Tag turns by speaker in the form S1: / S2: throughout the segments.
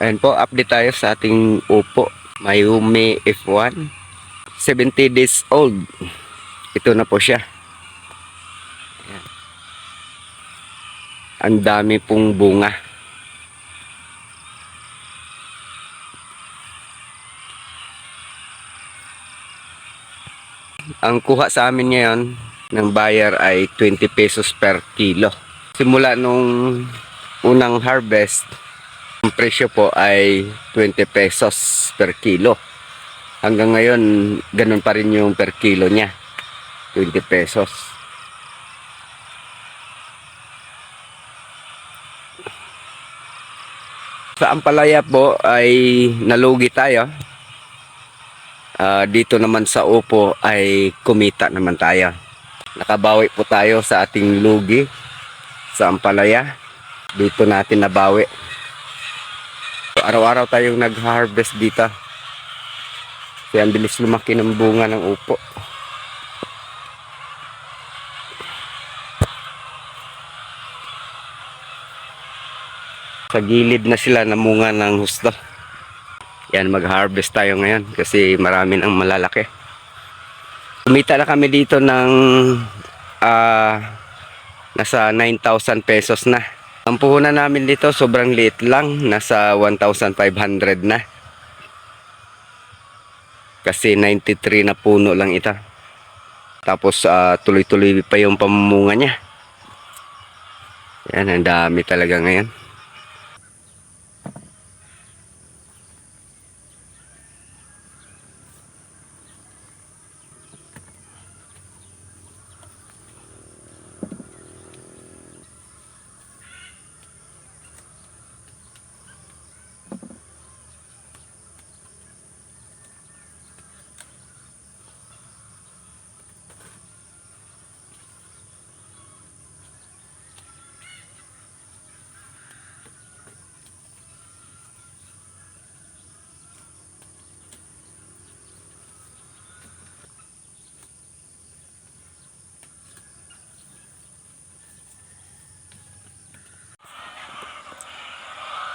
S1: Ayan po, update tayo sa ating upo. Mayumi F1. 70 days old. Ito na po siya. Ayan. Ang dami pong bunga. Ang kuha sa amin ngayon ng buyer ay 20 pesos per kilo. Simula nung unang harvest, ang presyo po ay 20 pesos per kilo. Hanggang ngayon, ganun pa rin yung per kilo niya. 20 pesos. Sa ampalaya po ay nalugi tayo. Dito naman sa upo ay kumita naman tayo. Nakabawi po tayo sa ating lugi sa ampalaya. Dito natin nabawi. So, araw-araw tayong nag-harvest dito. Kaya ang bilis lumaki ng bunga ng upo. Sa gilid na sila namunga ng husto. Yan, mag-harvest tayo ngayon kasi marami nang malalaki. Kumita na kami dito ng nasa 9,000 pesos na. Ang puhunan namin dito sobrang liit lang, nasa 1,500 na. Kasi 93 na puno lang ito. Tapos tuloy-tuloy pa yung pamumunga niya. Yan, ang dami talaga ngayon.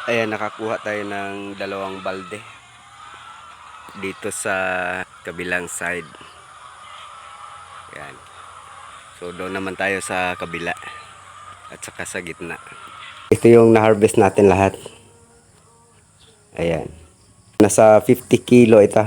S1: Ayan, nakakuha tayo ng 2 balde dito sa kabilang side. Ayan. So doon naman tayo sa kabila at saka sa gitna. Ito yung na-harvest natin lahat. Ayan. Nasa 50 kilo ito.